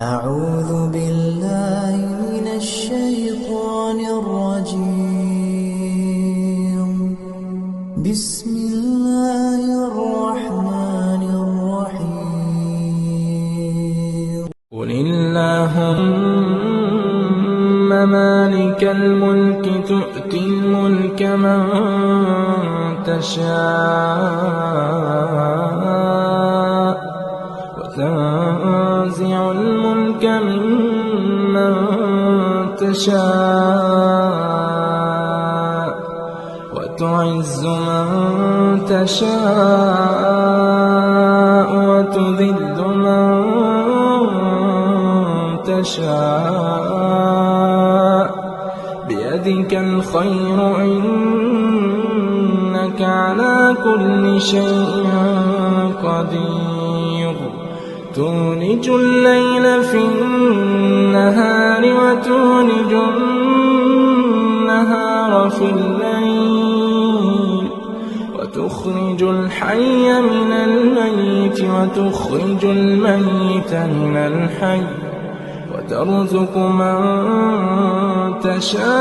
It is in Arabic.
أعوذ بالله من الشيطان الرجيم. بسم الله الرحمن الرحيم. قل اللهم مالك الملك تؤتي الملك من تشاء وتنزع الملك ممن تشاء وتعز من تشاء وتذل من تشاء بيدك الخير إنك على كل شيء قدير. تولج الليل في النهار وتولج النهار في الليل وتخرج الحي من الميت وتخرج الميت من الحي وترزق من تشاء